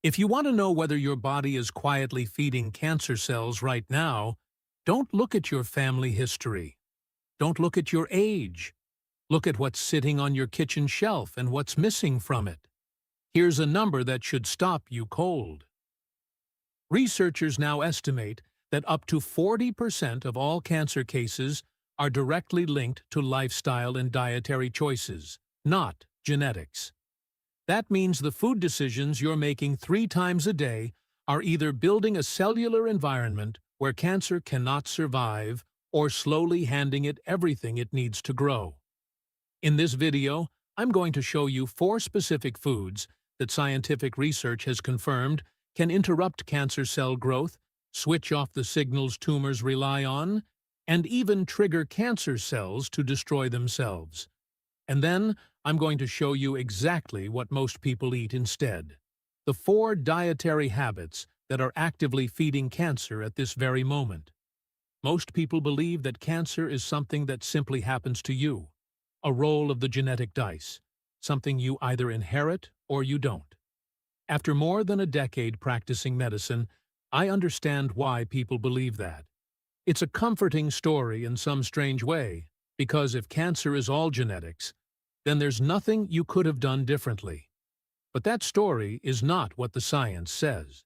If you want to know whether your body is quietly feeding cancer cells right now, don't look at your family history. Don't look at your age. Look at what's sitting on your kitchen shelf and what's missing from it. Here's a number that should stop you cold. Researchers now estimate that up to 40% of all cancer cases are directly linked to lifestyle and dietary choices, not genetics. That means the food decisions you're making 3 times a day are either building a cellular environment where cancer cannot survive or slowly handing it everything it needs to grow. In this video, I'm going to show you 4 specific foods that scientific research has confirmed can interrupt cancer cell growth, switch off the signals tumors rely on, and even trigger cancer cells to destroy themselves. And then, I'm going to show you exactly what most people eat instead. The 4 dietary habits that are actively feeding cancer at this very moment. Most people believe that cancer is something that simply happens to you, a roll of the genetic dice, something you either inherit or you don't. After more than a decade practicing medicine, I understand why people believe that. It's a comforting story in some strange way, because if cancer is all genetics, then there's nothing you could have done differently. But that story is not what the science says.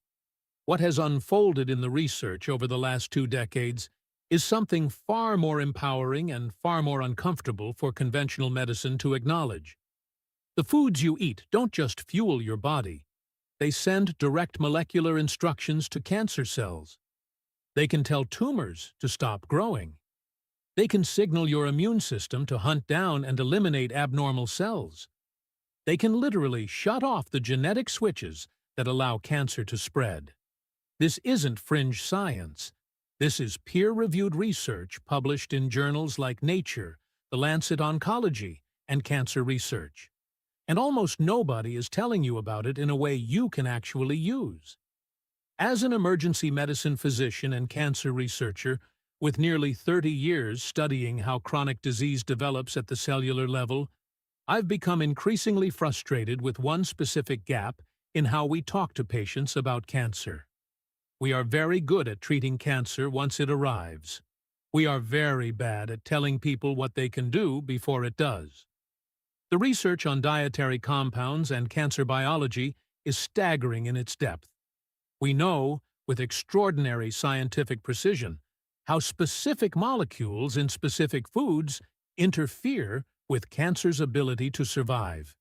What has unfolded in the research over the last 2 decades is something far more empowering and far more uncomfortable for conventional medicine to acknowledge. The foods you eat don't just fuel your body. They send direct molecular instructions to cancer cells. They can tell tumors to stop growing. They can signal your immune system to hunt down and eliminate abnormal cells. They can literally shut off the genetic switches that allow cancer to spread. This isn't fringe science. This is peer-reviewed research published in journals like Nature, The Lancet Oncology, and Cancer Research. And almost nobody is telling you about it in a way you can actually use. As an emergency medicine physician and cancer researcher, with nearly 30 years studying how chronic disease develops at the cellular level, I've become increasingly frustrated with one specific gap in how we talk to patients about cancer. We are very good at treating cancer once it arrives. We are very bad at telling people what they can do before it does. The research on dietary compounds and cancer biology is staggering in its depth. We know, with extraordinary scientific precision, how specific molecules in specific foods interfere with cancer's ability to survive.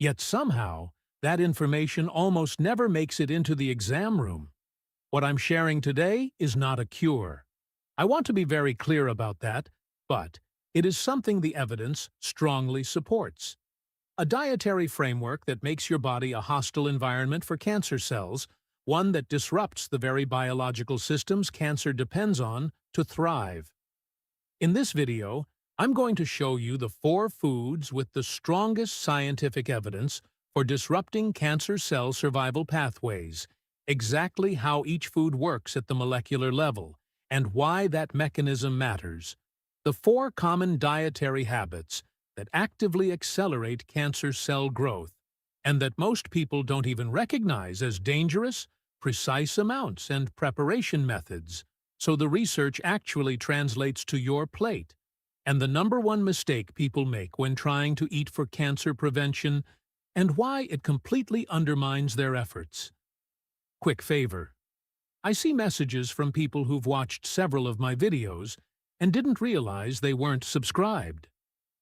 Yet somehow, that information almost never makes it into the exam room. What I'm sharing today is not a cure. I want to be very clear about that, but it is something the evidence strongly supports. A dietary framework that makes your body a hostile environment for cancer cells, one that disrupts the very biological systems cancer depends on to thrive. In this video, I'm going to show you the 4 foods with the strongest scientific evidence for disrupting cancer cell survival pathways, exactly how each food works at the molecular level, and why that mechanism matters. The 4 common dietary habits that actively accelerate cancer cell growth, and that most people don't even recognize as dangerous, precise amounts and preparation methods, so the research actually translates to your plate. And the #1 mistake people make when trying to eat for cancer prevention, and why it completely undermines their efforts. Quick favor. I see messages from people who've watched several of my videos and didn't realize they weren't subscribed.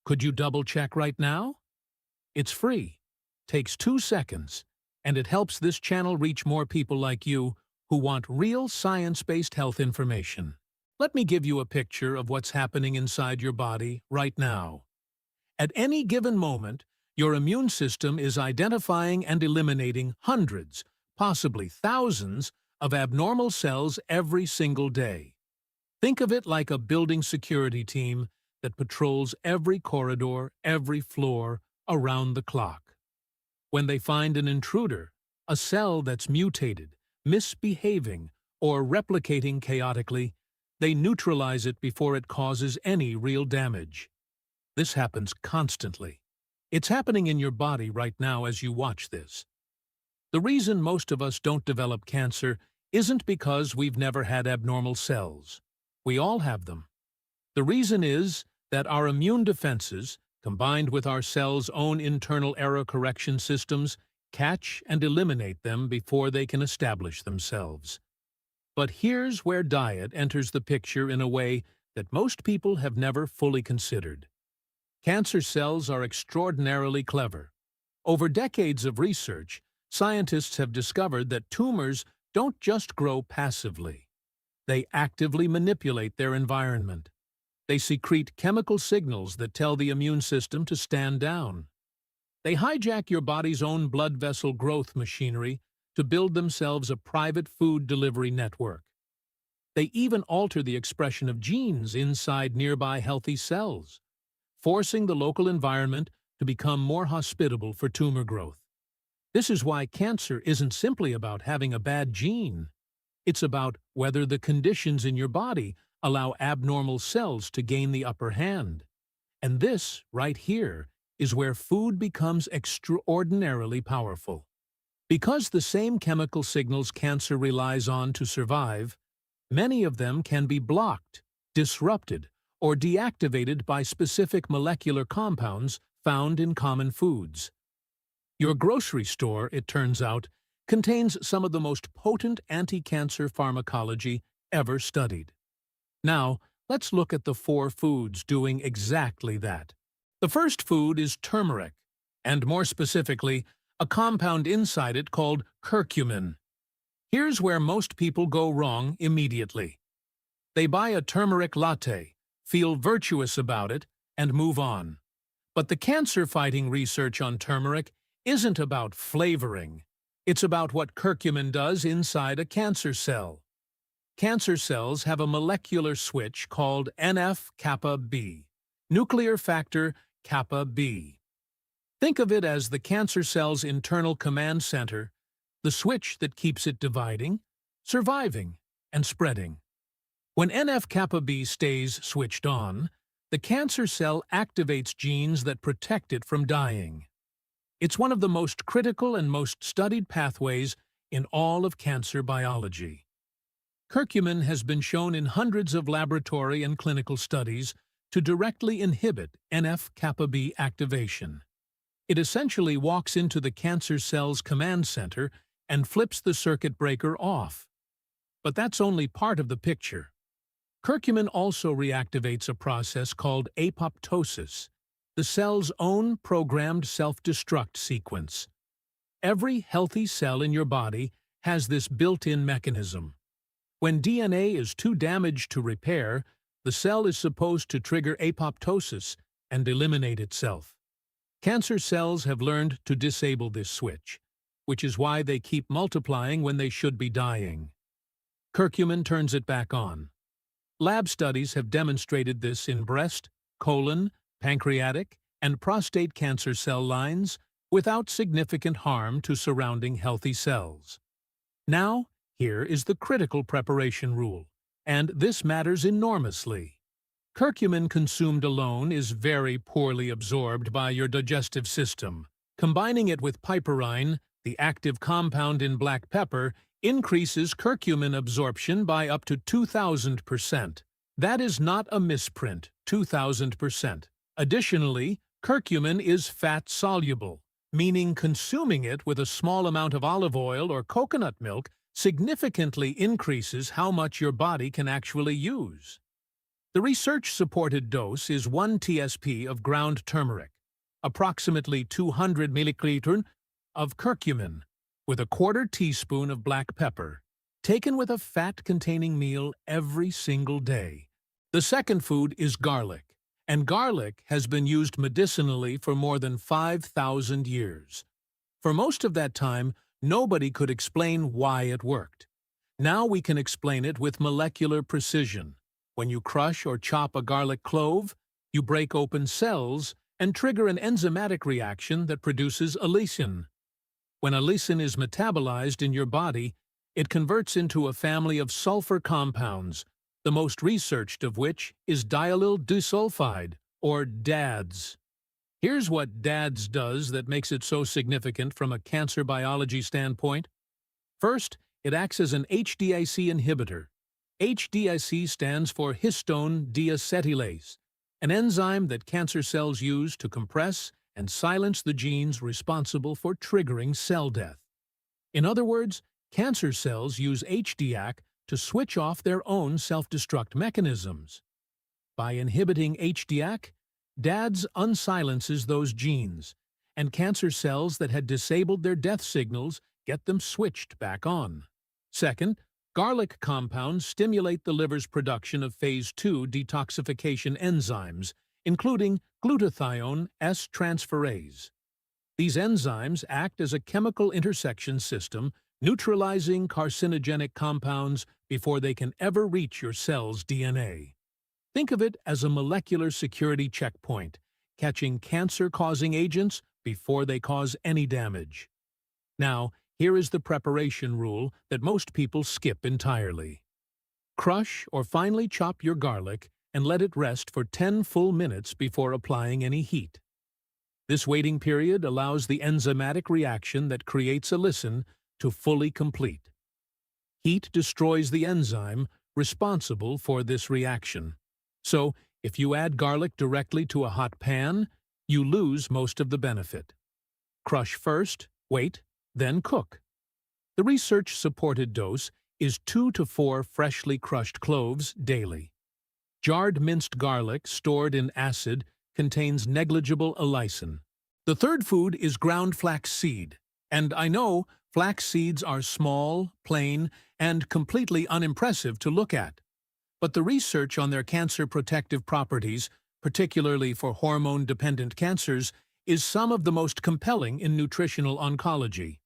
Could you double-check right now? It's free, takes 2 seconds, and it helps this channel reach more people like you who want real science-based health information. Let me give you a picture of what's happening inside your body right now. At any given moment, your immune system is identifying and eliminating hundreds, possibly thousands, of abnormal cells every single day. Think of it like a building security team that patrols every corridor, every floor, around the clock. When they find an intruder, a cell that's mutated, misbehaving, or replicating chaotically, they neutralize it before it causes any real damage. This happens constantly. It's happening in your body right now as you watch this. The reason most of us don't develop cancer isn't because we've never had abnormal cells. We all have them. The reason is that our immune defenses, combined with our cells' own internal error correction systems, catch and eliminate them before they can establish themselves. But here's where diet enters the picture in a way that most people have never fully considered. Cancer cells are extraordinarily clever. Over decades of research, scientists have discovered that tumors don't just grow passively. They actively manipulate their environment. They secrete chemical signals that tell the immune system to stand down. They hijack your body's own blood vessel growth machinery to build themselves a private food delivery network. They even alter the expression of genes inside nearby healthy cells, forcing the local environment to become more hospitable for tumor growth. This is why cancer isn't simply about having a bad gene. It's about whether the conditions in your body allow abnormal cells to gain the upper hand. And this, right here, is where food becomes extraordinarily powerful. Because the same chemical signals cancer relies on to survive, many of them can be blocked, disrupted, or deactivated by specific molecular compounds found in common foods. Your grocery store, it turns out, contains some of the most potent anti-cancer pharmacology ever studied. Now, let's look at the 4 foods doing exactly that. The first food is turmeric, and more specifically, a compound inside it called curcumin. Here's where most people go wrong immediately. They buy a turmeric latte, feel virtuous about it, and move on. But the cancer-fighting research on turmeric isn't about flavoring. It's about what curcumin does inside a cancer cell. Cancer cells have a molecular switch called NF-kappa B, nuclear factor kappa B. Think of it as the cancer cell's internal command center, the switch that keeps it dividing, surviving, and spreading. When NF-kappa B stays switched on, the cancer cell activates genes that protect it from dying. It's one of the most critical and most studied pathways in all of cancer biology. Curcumin has been shown in hundreds of laboratory and clinical studies to directly inhibit NF-kappa B activation. It essentially walks into the cancer cell's command center and flips the circuit breaker off. But that's only part of the picture. Curcumin also reactivates a process called apoptosis, the cell's own programmed self-destruct sequence. Every healthy cell in your body has this built-in mechanism. When DNA is too damaged to repair, the cell is supposed to trigger apoptosis and eliminate itself. Cancer cells have learned to disable this switch, which is why they keep multiplying when they should be dying. Curcumin turns it back on. Lab studies have demonstrated this in breast, colon, pancreatic, and prostate cancer cell lines without significant harm to surrounding healthy cells. Now, here is the critical preparation rule, and this matters enormously. Curcumin consumed alone is very poorly absorbed by your digestive system. Combining it with piperine, the active compound in black pepper, increases curcumin absorption by up to 2,000%. That is not a misprint, 2,000%. Additionally, curcumin is fat-soluble, meaning consuming it with a small amount of olive oil or coconut milk significantly increases how much your body can actually use. The research-supported dose is 1 TSP of ground turmeric, approximately 200 milliliters of curcumin, with a 1/4 teaspoon of black pepper, taken with a fat-containing meal every single day. The second food is garlic, and garlic has been used medicinally for more than 5,000 years. For most of that time, nobody could explain why it worked. Now we can explain it with molecular precision. When you crush or chop a garlic clove, you break open cells and trigger an enzymatic reaction that produces allicin. When allicin is metabolized in your body, it converts into a family of sulfur compounds, the most researched of which is diallyl disulfide, or DADS. Here's what DADS does that makes it so significant from a cancer biology standpoint. First, it acts as an HDAC inhibitor. HDAC stands for histone deacetylase, an enzyme that cancer cells use to compress and silence the genes responsible for triggering cell death. In other words, cancer cells use HDAC to switch off their own self-destruct mechanisms. By inhibiting HDAC, DADS unsilences those genes, and cancer cells that had disabled their death signals get them switched back on. Second, garlic compounds stimulate the liver's production of phase 2 detoxification enzymes, including glutathione S-transferase. These enzymes act as a chemical intersection system, neutralizing carcinogenic compounds before they can ever reach your cell's DNA. Think of it as a molecular security checkpoint, catching cancer-causing agents before they cause any damage. Now, here is the preparation rule that most people skip entirely. Crush or finely chop your garlic and let it rest for 10 full minutes before applying any heat. This waiting period allows the enzymatic reaction that creates allicin to fully complete. Heat destroys the enzyme responsible for this reaction. So, if you add garlic directly to a hot pan, you lose most of the benefit. Crush first, wait, then cook. The research-supported dose is 2 to 4 freshly crushed cloves daily. Jarred minced garlic stored in acid contains negligible allicin. The third food is ground flaxseed. And I know flax seeds are small, plain, and completely unimpressive to look at. But the research on their cancer protective properties, particularly for hormone-dependent cancers, is some of the most compelling in nutritional oncology.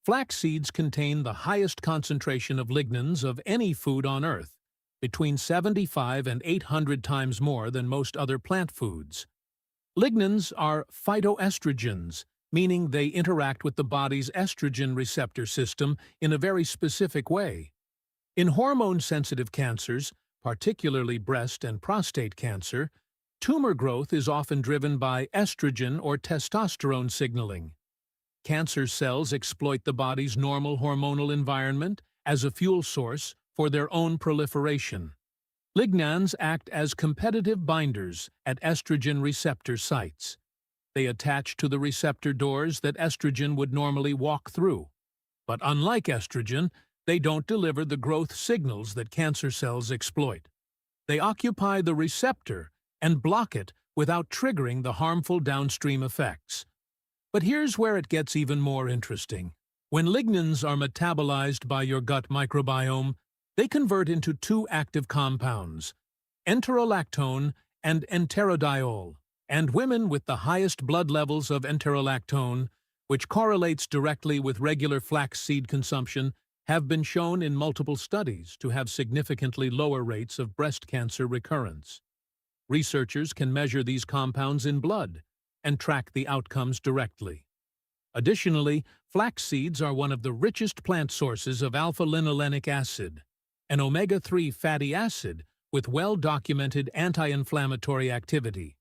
Flax seeds contain the highest concentration of lignans of any food on Earth, between 75 and 800 times more than most other plant foods. Lignans are phytoestrogens, meaning they interact with the body's estrogen receptor system in a very specific way. In hormone-sensitive cancers, particularly breast and prostate cancer, tumor growth is often driven by estrogen or testosterone signaling. Cancer cells exploit the body's normal hormonal environment as a fuel source for their own proliferation. Lignans act as competitive binders at estrogen receptor sites. They attach to the receptor doors that estrogen would normally walk through. But unlike estrogen, they don't deliver the growth signals that cancer cells exploit. They occupy the receptor and block it without triggering the harmful downstream effects. But here's where it gets even more interesting. When lignans are metabolized by your gut microbiome, they convert into two active compounds, enterolactone and enterodiol. And women with the highest blood levels of enterolactone, which correlates directly with regular flaxseed consumption, have been shown in multiple studies to have significantly lower rates of breast cancer recurrence. Researchers can measure these compounds in blood and track the outcomes directly. Additionally, flax seeds are one of the richest plant sources of alpha-linolenic acid, an omega-3 fatty acid with well-documented anti-inflammatory activity.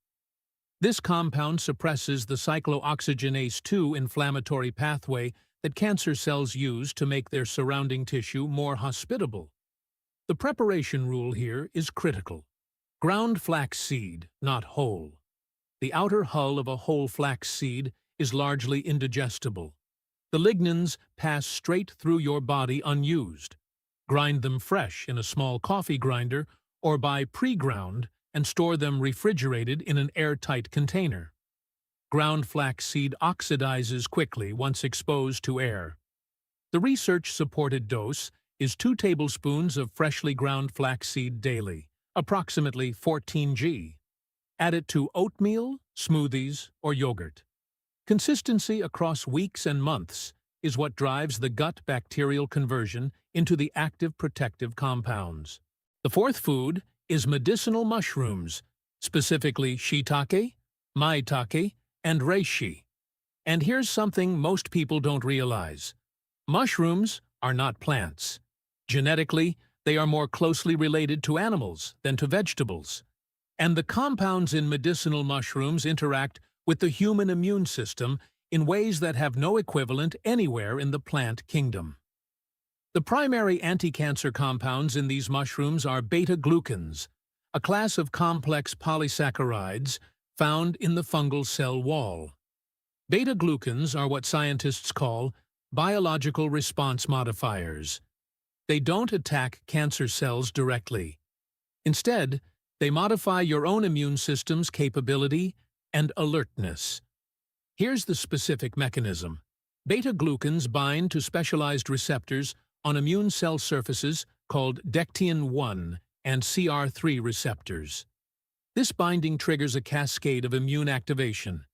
This compound suppresses the cyclooxygenase 2 inflammatory pathway that cancer cells use to make their surrounding tissue more hospitable. The preparation rule here is critical. Ground flax seed, not whole. The outer hull of a whole flax seed is largely indigestible. The lignans pass straight through your body unused. Grind them fresh in a small coffee grinder or buy pre-ground and store them refrigerated in an airtight container. Ground flaxseed oxidizes quickly once exposed to air. The research-supported dose is 2 tablespoons of freshly ground flaxseed daily, approximately 14 g. Add it to oatmeal, smoothies, or yogurt. Consistency across weeks and months is what drives the gut bacterial conversion into the active protective compounds. The fourth food is medicinal mushrooms, specifically shiitake, maitake, and reishi. And here's something most people don't realize. Mushrooms are not plants. Genetically, they are more closely related to animals than to vegetables. And the compounds in medicinal mushrooms interact with the human immune system in ways that have no equivalent anywhere in the plant kingdom. The primary anti-cancer compounds in these mushrooms are beta-glucans, a class of complex polysaccharides found in the fungal cell wall. Beta-glucans are what scientists call biological response modifiers. They don't attack cancer cells directly. Instead, they modify your own immune system's capability and alertness. Here's the specific mechanism. Beta-glucans bind to specialized receptors on immune cell surfaces called dectin-1 and CR3 receptors. This binding triggers a cascade of immune activation.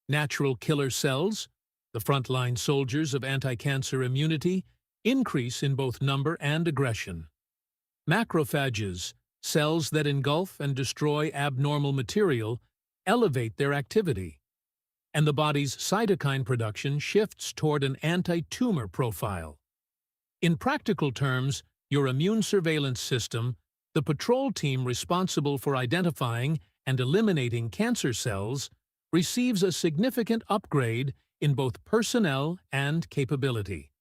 Natural killer cells, the frontline soldiers of anti-cancer immunity, increase in both number and aggression. Macrophages, cells that engulf and destroy abnormal material, elevate their activity. And the body's cytokine production shifts toward an anti-tumor profile. In practical terms, your immune surveillance system, the patrol team responsible for identifying and eliminating cancer cells, receives a significant upgrade in both personnel and capability.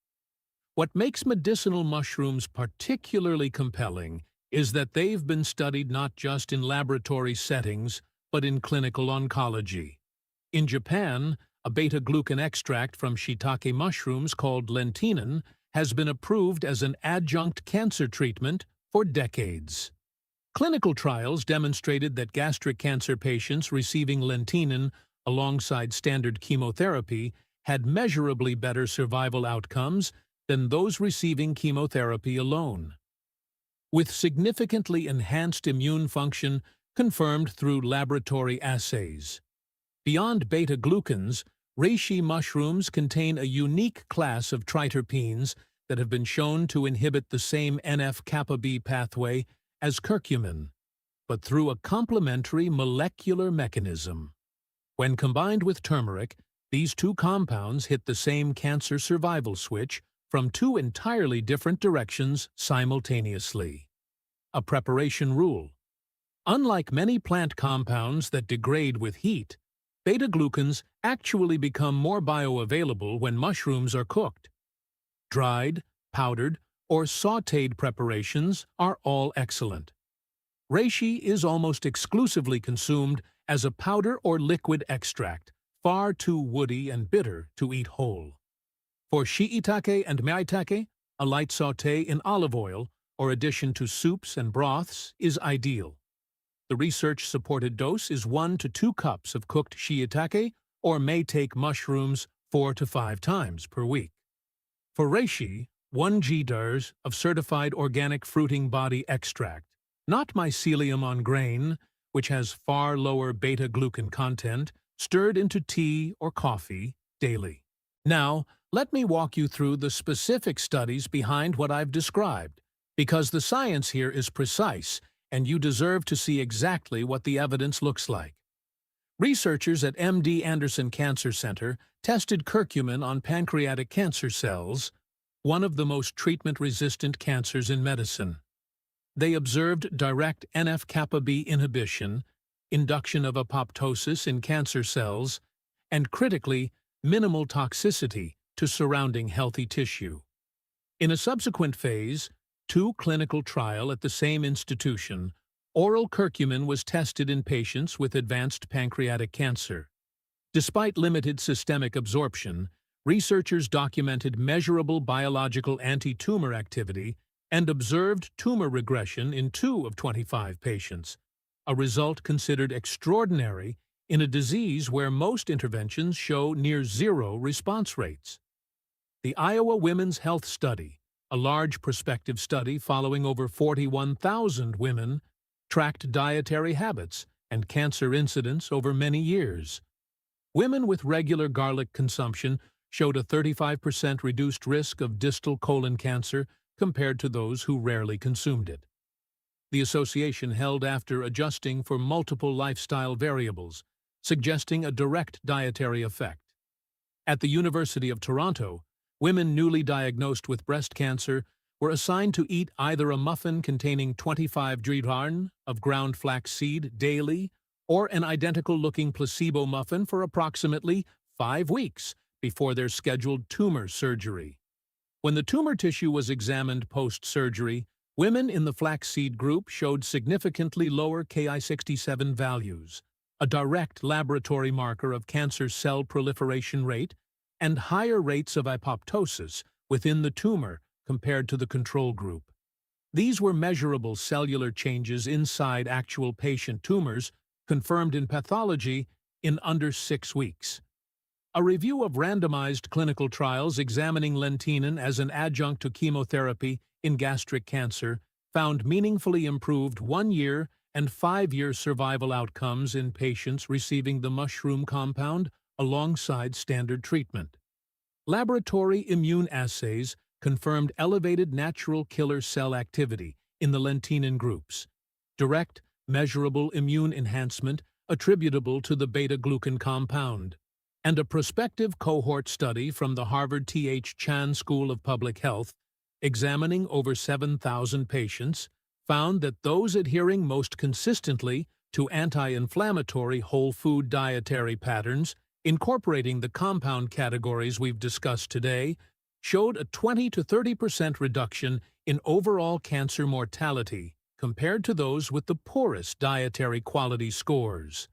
What makes medicinal mushrooms particularly compelling is that they've been studied not just in laboratory settings, but in clinical oncology. In Japan, a beta-glucan extract from shiitake mushrooms called lentinan has been approved as an adjunct cancer treatment for decades. Clinical trials demonstrated that gastric cancer patients receiving lentinan alongside standard chemotherapy had measurably better survival outcomes than those receiving chemotherapy alone. With significantly enhanced immune function confirmed through laboratory assays. Beyond beta-glucans, reishi mushrooms contain a unique class of triterpenes that have been shown to inhibit the same NF-kappa B pathway as curcumin, but through a complementary molecular mechanism. When combined with turmeric, these two compounds hit the same cancer survival switch from two entirely different directions simultaneously. A preparation rule. Unlike many plant compounds that degrade with heat, beta-glucans actually become more bioavailable when mushrooms are cooked. Dried, powdered, or sautéed preparations are all excellent. Reishi is almost exclusively consumed as a powder or liquid extract, far too woody and bitter to eat whole. For shiitake and maitake, a light sauté in olive oil or addition to soups and broths is ideal. The research-supported dose is 1 to 2 cups of cooked shiitake or maitake mushrooms 4 to 5 times per week. For reishi, 1 g-dose of certified organic fruiting body extract, not mycelium on grain, which has far lower beta-glucan content, stirred into tea or coffee daily. Now, let me walk you through the specific studies behind what I've described, because the science here is precise and you deserve to see exactly what the evidence looks like. Researchers at MD Anderson Cancer Center tested curcumin on pancreatic cancer cells, one of the most treatment-resistant cancers in medicine. They observed direct NF-kappa B inhibition, induction of apoptosis in cancer cells, and critically, minimal toxicity to surrounding healthy tissue. In a subsequent phase, 2 clinical trial at the same institution, oral curcumin was tested in patients with advanced pancreatic cancer. Despite limited systemic absorption, researchers documented measurable biological anti-tumor activity and observed tumor regression in 2 of 25 patients, a result considered extraordinary in a disease where most interventions show near zero response rates. The Iowa Women's Health Study, a large prospective study following over 41,000 women, tracked dietary habits and cancer incidence over many years. Women with regular garlic consumption showed a 35% reduced risk of distal colon cancer compared to those who rarely consumed it. The association held after adjusting for multiple lifestyle variables, suggesting a direct dietary effect. At the University of Toronto, women newly diagnosed with breast cancer were assigned to eat either a muffin containing 25 grams of ground flaxseed daily or an identical-looking placebo muffin for approximately 5 weeks before their scheduled tumor surgery. When the tumor tissue was examined post-surgery, women in the flaxseed group showed significantly lower Ki-67 values, a direct laboratory marker of cancer cell proliferation rate, and higher rates of apoptosis within the tumor compared to the control group. These were measurable cellular changes inside actual patient tumors, confirmed in pathology in under 6 weeks. A review of randomized clinical trials examining lentinan as an adjunct to chemotherapy in gastric cancer found meaningfully improved 1-year and 5-year survival outcomes in patients receiving the mushroom compound alongside standard treatment. Laboratory immune assays confirmed elevated natural killer cell activity in the lentinan groups, direct, measurable immune enhancement attributable to the beta-glucan compound, and a prospective cohort study from the Harvard T.H. Chan School of Public Health, examining over 7,000 patients, found that those adhering most consistently to anti-inflammatory whole food dietary patterns, incorporating the compound categories we've discussed today, showed a 20 to 30% reduction in overall cancer mortality compared to those with the poorest dietary quality scores.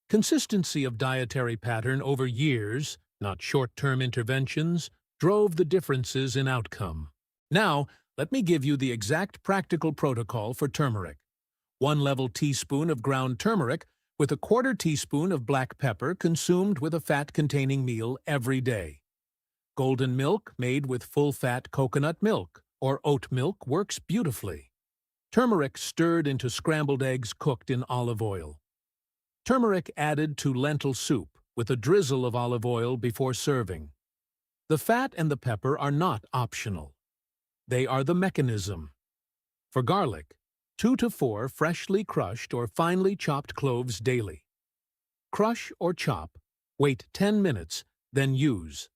Consistency of dietary pattern over years, not short-term interventions, drove the differences in outcome. Now, let me give you the exact practical protocol for turmeric. 1 level teaspoon of ground turmeric with a 1/4 teaspoon of black pepper consumed with a fat-containing meal every day. Golden milk made with full-fat coconut milk or oat milk works beautifully. Turmeric stirred into scrambled eggs cooked in olive oil. Turmeric added to lentil soup with a drizzle of olive oil before serving. The fat and the pepper are not optional. They are the mechanism. For garlic, 2 to 4 freshly crushed or finely chopped cloves daily. Crush or chop, wait 10 minutes, then use.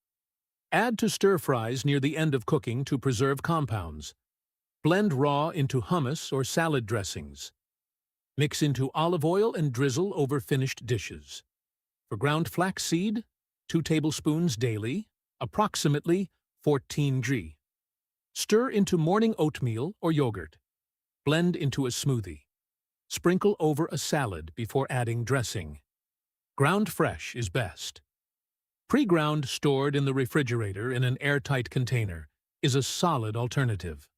Add to stir-fries near the end of cooking to preserve compounds. Blend raw into hummus or salad dressings. Mix into olive oil and drizzle over finished dishes. For ground flaxseed, 2 tablespoons daily, approximately 14 g. Stir into morning oatmeal or yogurt. Blend into a smoothie. Sprinkle over a salad before adding dressing. Ground fresh is best. Pre-ground stored in the refrigerator in an airtight container is a solid alternative.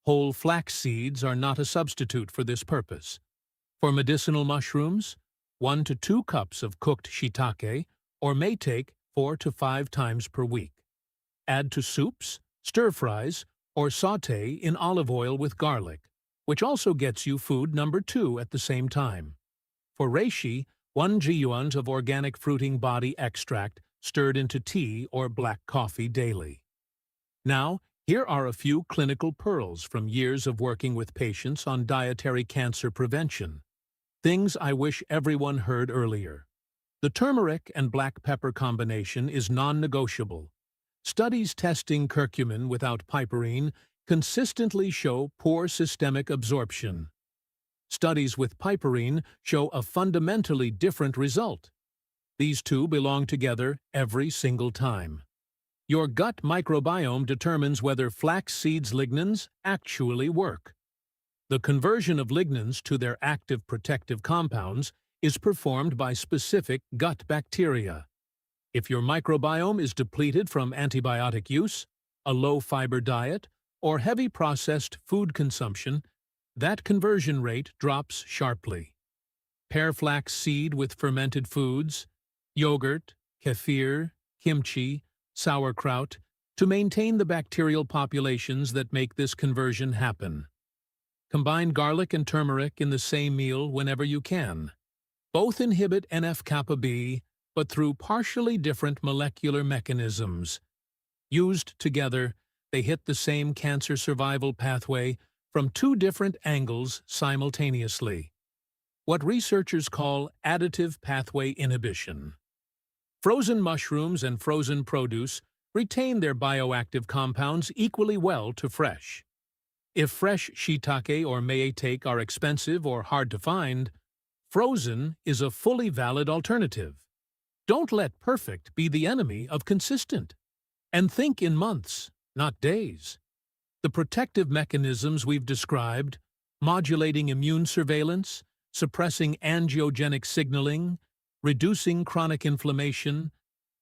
Whole flax seeds are not a substitute for this purpose. For medicinal mushrooms, 1 to 2 cups of cooked shiitake or may take 4 to 5 times per week. Add to soups, stir-fries, or sauté in olive oil with garlic, which also gets you food number 2 at the same time. For reishi, 1 giunt of organic fruiting body extract stirred into tea or black coffee daily. Now, here are a few clinical pearls from years of working with patients on dietary cancer prevention. Things I wish everyone heard earlier. The turmeric and black pepper combination is non-negotiable. Studies testing curcumin without piperine consistently show poor systemic absorption. Studies with piperine show a fundamentally different result. These two belong together every single time. Your gut microbiome determines whether flax seeds' lignans actually work. The conversion of lignans to their active protective compounds is performed by specific gut bacteria. If your microbiome is depleted from antibiotic use, a low-fiber diet, or heavy processed food consumption, that conversion rate drops sharply. Pair flax seed with fermented foods, yogurt, kefir, kimchi, sauerkraut, to maintain the bacterial populations that make this conversion happen. Combine garlic and turmeric in the same meal whenever you can. Both inhibit NF-kappa B, but through partially different molecular mechanisms. Used together, they hit the same cancer survival pathway from 2 different angles simultaneously. What researchers call additive pathway inhibition. Frozen mushrooms and frozen produce retain their bioactive compounds equally well to fresh. If fresh shiitake or meitake are expensive or hard to find, Frozen is a fully valid alternative. Don't let perfect be the enemy of consistent. And think in months, not days. The protective mechanisms we've described, modulating immune surveillance, suppressing angiogenic signaling, reducing chronic inflammation,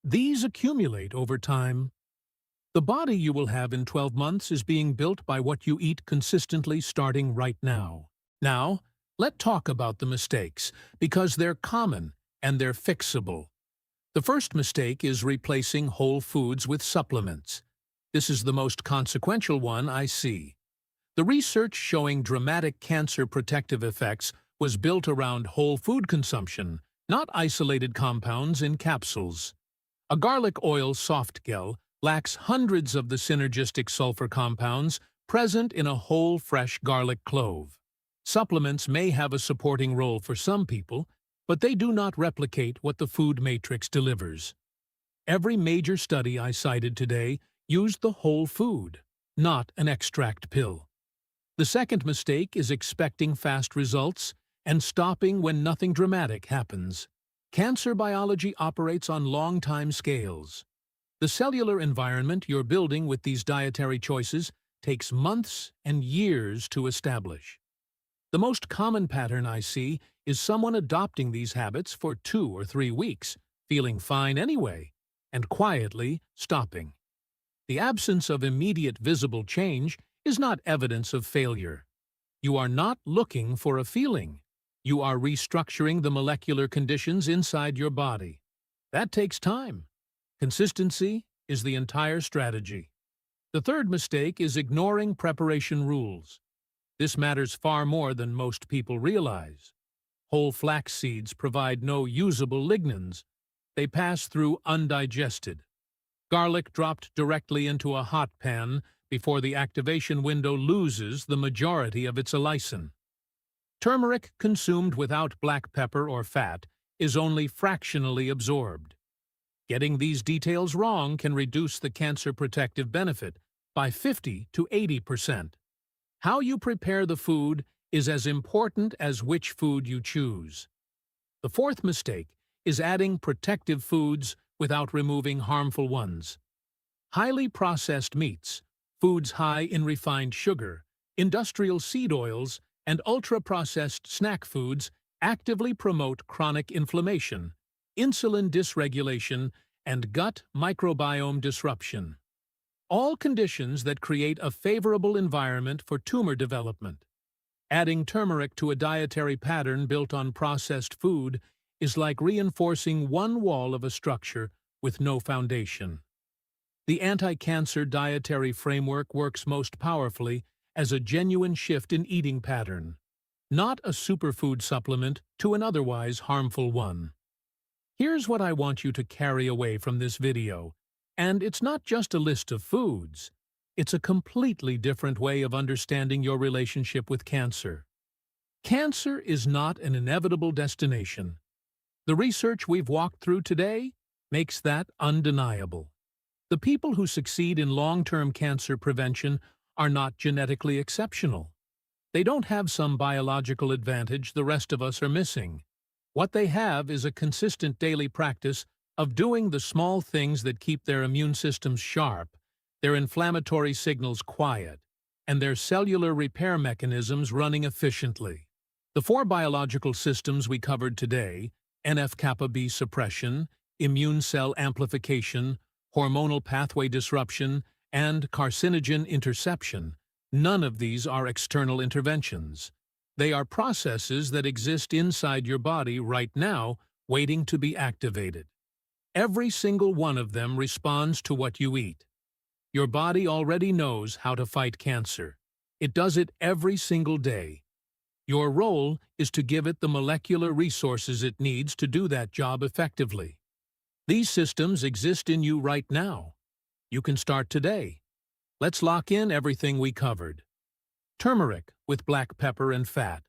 these accumulate over time. The body you will have in 12 months is being built by what you eat consistently starting right now. Now, let's talk about the mistakes, because they're common and they're fixable. The first mistake is replacing whole foods with supplements. This is the most consequential one I see. The research showing dramatic cancer protective effects was built around whole food consumption, not isolated compounds in capsules. A garlic oil soft gel lacks hundreds of the synergistic sulfur compounds present in a whole fresh garlic clove. Supplements may have a supporting role for some people, but they do not replicate what the food matrix delivers. Every major study I cited today used the whole food, not an extract pill. The second mistake is expecting fast results and stopping when nothing dramatic happens. Cancer biology operates on long time scales. The cellular environment you're building with these dietary choices takes months and years to establish. The most common pattern I see is someone adopting these habits for 2 or 3 weeks, feeling fine anyway, and quietly stopping. The absence of immediate visible change is not evidence of failure. You are not looking for a feeling. You are restructuring the molecular conditions inside your body. That takes time. Consistency is the entire strategy. The third mistake is ignoring preparation rules. This matters far more than most people realize. Whole flax seeds provide no usable lignans. They pass through undigested. Garlic dropped directly into a hot pan before the activation window loses the majority of its allicin. Turmeric consumed without black pepper or fat is only fractionally absorbed. Getting these details wrong can reduce the cancer protective benefit by 50 to 80%. How you prepare the food is as important as which food you choose. The fourth mistake is adding protective foods without removing harmful ones. Highly processed meats, foods high in refined sugar, industrial seed oils, and ultra-processed snack foods actively promote chronic inflammation, insulin dysregulation, and gut microbiome disruption. All conditions that create a favorable environment for tumor development. Adding turmeric to a dietary pattern built on processed food is like reinforcing one wall of a structure with no foundation. The anti-cancer dietary framework works most powerfully as a genuine shift in eating pattern, not a superfood supplement to an otherwise harmful one. Here's what I want you to carry away from this video, and it's not just a list of foods. It's a completely different way of understanding your relationship with cancer. Cancer is not an inevitable destination. The research we've walked through today makes that undeniable. The people who succeed in long-term cancer prevention are not genetically exceptional. They don't have some biological advantage the rest of us are missing. What they have is a consistent daily practice of doing the small things that keep their immune systems sharp, their inflammatory signals quiet, and their cellular repair mechanisms running efficiently. The 4 biological systems we covered today, NF-kappa B suppression, immune cell amplification, hormonal pathway disruption, and carcinogen interception, none of these are external interventions. They are processes that exist inside your body right now, waiting to be activated. Every single one of them responds to what you eat. Your body already knows how to fight cancer. It does it every single day. Your role is to give it the molecular resources it needs to do that job effectively. These systems exist in you right now. You can start today. Let's lock in everything we covered. Turmeric with black pepper and fat.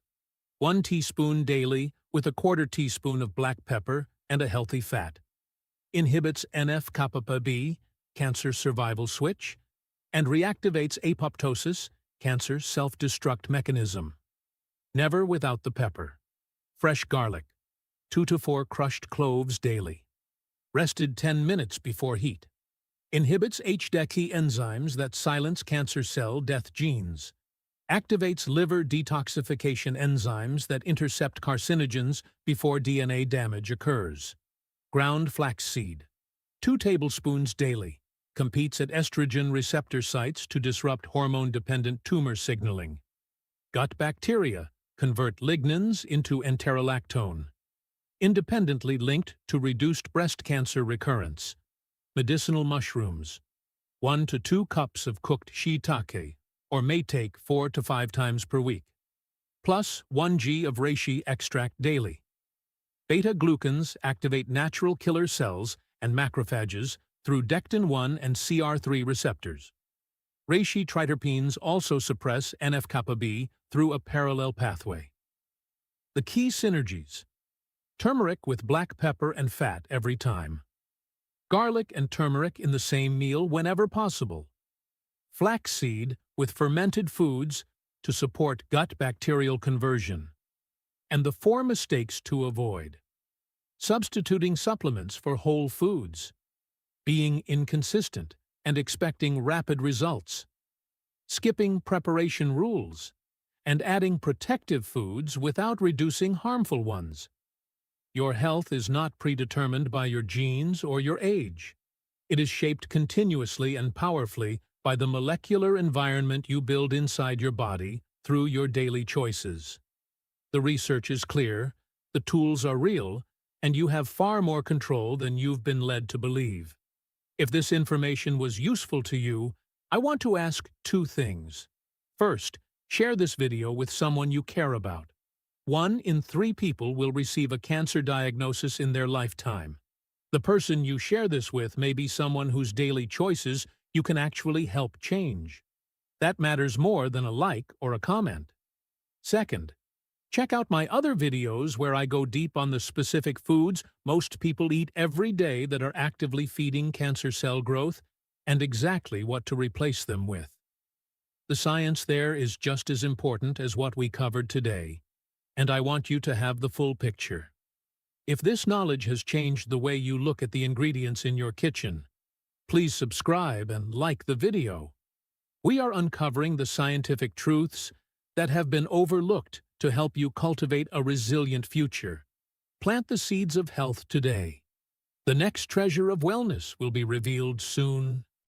1 teaspoon daily with a 1/4 teaspoon of black pepper and a healthy fat. Inhibits NF-kappa B, cancer survival switch, and reactivates apoptosis, cancer self-destruct mechanism. Never without the pepper. Fresh garlic, 2 to 4 crushed cloves daily. Rested 10 minutes before heat. Inhibits HDAC enzymes that silence cancer cell death genes. Activates liver detoxification enzymes that intercept carcinogens before DNA damage occurs. Ground flaxseed, 2 tablespoons daily. Competes at estrogen receptor sites to disrupt hormone-dependent tumor signaling. Gut bacteria convert lignans into enterolactone. Independently linked to reduced breast cancer recurrence. Medicinal mushrooms, 1 to 2 cups of cooked shiitake, or may take 4 to 5 times per week. Plus 1 g of reishi extract daily. Beta-glucans activate natural killer cells and macrophages through dectin-1 and CR3 receptors. Reishi triterpenes also suppress NF-kappa B through a parallel pathway. The key synergies: turmeric with black pepper and fat every time. Garlic and turmeric in the same meal whenever possible. Flaxseed with fermented foods to support gut bacterial conversion. And the 4 mistakes to avoid: substituting supplements for whole foods, being inconsistent and expecting rapid results, skipping preparation rules, and adding protective foods without reducing harmful ones. Your health is not predetermined by your genes or your age. It is shaped continuously and powerfully by the molecular environment you build inside your body through your daily choices. The research is clear, the tools are real, and you have far more control than you've been led to believe. If this information was useful to you, I want to ask 2 things. First, share this video with someone you care about. 1 in 3 people will receive a cancer diagnosis in their lifetime. The person you share this with may be someone whose daily choices you can actually help change. That matters more than a like or a comment. Second, check out my other videos where I go deep on the specific foods most people eat every day that are actively feeding cancer cell growth and exactly what to replace them with. The science there is just as important as what we covered today, and I want you to have the full picture. If this knowledge has changed the way you look at the ingredients in your kitchen, please subscribe and like the video. We are uncovering the scientific truths that have been overlooked to help you cultivate a resilient future. Plant the seeds of health today. The next treasure of wellness will be revealed soon.